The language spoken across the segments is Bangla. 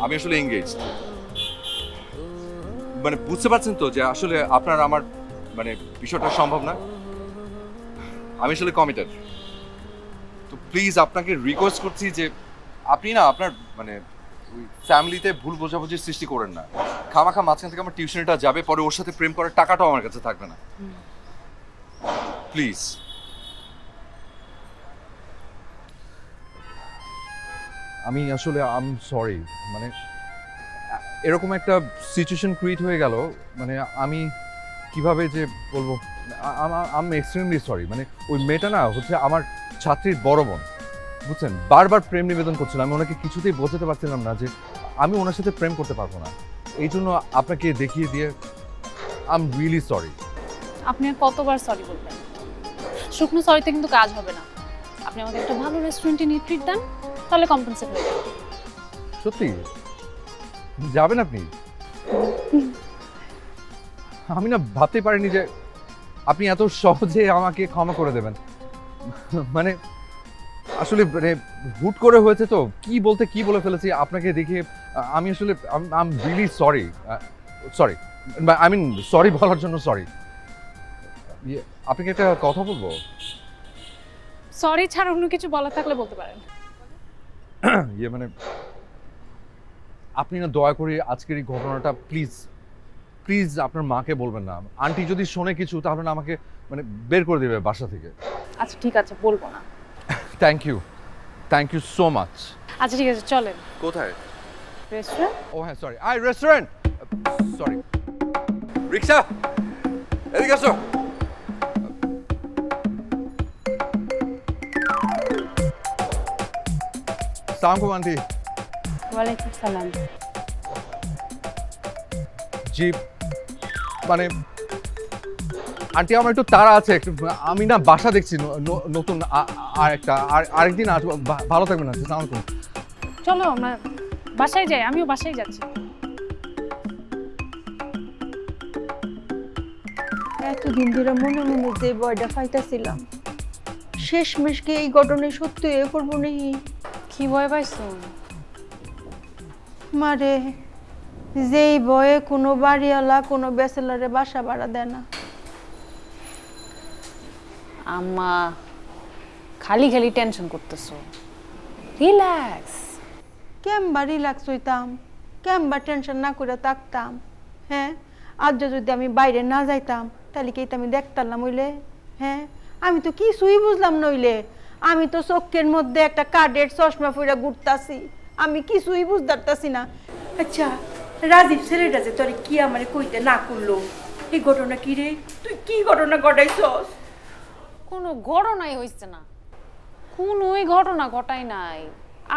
আমি আসলে এঙ্গেজড। মানে বুঝতে পারছেন তো যে আসলে আপনার আমার মানে বিষয়টা সম্ভব না। আমি আসলে কমিটেড। তো প্লিজ আপনাকে রিকোয়েস্ট করছি যে আপনি না আপনার মানে ওই ফ্যামিলিতে ভুল বোঝাবুঝির সৃষ্টি করেন না। খামাখা মাঝখান থেকে আমার টিউশনটা যাবে, পরে ওর সাথে প্রেম করার টাকাটাও আমার কাছে থাকবে না। প্লিজ। আমি আসলে আই এম সরি, মানে এরকম একটা সিচুয়েশন ক্রিয়েট হয়ে গেল, মানে আমি কিভাবে যে বলবো, আই এম এক্সট্রিমলি সরি। মানে ওই মেয়েটা না হচ্ছে আমার ছাত্রীর বড় বোন, বুঝছেন? বারবার প্রেম নিবেদন করছিল, আমি ওনাকে কিছুতেই বোঝাতে পারছিলাম না যে আমি ওনার সাথে প্রেম করতে পারবো না। এই জন্য আপনাকে দেখিয়ে দিয়ে আই এম রিয়েলি সরি। আপনি আর কতবার সরি বলবেন? শুকনো সরিতে কিন্তু কাজ হবে না। আপনি আমাকে একটা ভালো রেস্টুরেন্টে নিয়ে ট্রিট দেন, তাহলে কম্পেনসেট হয়ে যাবে। সত্যি যাবেন আপনি? আমি না ভাবতেই পারিনি যে আপনি এত সহজে আমাকে ক্ষমা করে দেবেন। মানে আসলে মানে হুট করে হয়েছে তো, কি বলতে কি বলে ফেলেছি আপনাকে দেখে। আমি আসলে I am really sorry. Sorry, I mean sorry বলার জন্য সরি। আপনাকে একটা কথা বলবো। সরি ছাড়া অন্য কিছু বলা থাকলে বলতে পারেন। মানে আপনি না দয়া করে আজকের এই ঘটনাটা প্লিজ প্লিজ আপনার মাকে বলবেন না। আন্টি যদি শোনে কিছু তাহলে না আমাকে মানে বের করে দেবে বাসা থেকে। আচ্ছা ঠিক আছে, বলবো না। Thank you so much. আচ্ছা ঠিক আছে, চলেন। কোথায়? রেস্টুরেন্ট? ও হ্যাঁ, সরি, রেস্টুরেন্ট। সরি। রিক্সা, এদিকে আসো। সালাম আলাইকুম আন্টি। ওয়ালাইকুম সালাম। জি, মানে আন্টি আমার একটু তাড়া আছে, একটু আমি না বাসা দেখছি নতুন আরেকদিন আসবো। ভালো থাকবেন আন্টি। সালাম আলাইকুম। চলো আমরা বাসায় যাই, আমিও বাসায় যাচ্ছি। এতদিন ধরে মনে মনে যে ভয়টা পাইতাছিলাম, শেষমেশ কি এই ঘটনায় সত্যি হয়ে পড়বো নাকি? কি ভয় পাইছো? মারে, যেই ভয়ে কোনো বাড়িওয়ালা কোনো ব্যাচেলারে বাসা ভাড়া দেয় না। আম্মা খালি খালি টেনশন করতেছো। রিল্যাক্স। কেমবা রিল্যাক্স হইতাম, কেমবা টেনশন না করে থাকতাম। হ্যাঁ, আজ যদি আমি বাইরে না যাইতাম তাহলে কি এটা আমি দেখতাম হইলে? হ্যাঁ, আমি তো কিছুই বুঝলাম নইলে। আমি তো চোখের মধ্যে একটা কার্ডের চশমা পরে ঘুরতাছি, আমি কিছুই বুঝতে না। আচ্ছা, রাজীব ছেলেটা যে তোরে কি আমারে কইতে না করলো, এই ঘটনা কি রে? তুই কি ঘটনা ঘটাইছস? কোনো ঘটনাই হইছে না, কোনোই ঘটনা ঘটাই নাই।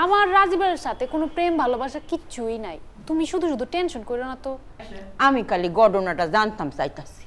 আমার রাজীবের সাথে কোনো প্রেম ভালোবাসা কিচ্ছুই নাই। তুমি শুধু শুধু টেনশন করো না তো। আমি খালি ঘটনাটা জানতাম চাইতাছি।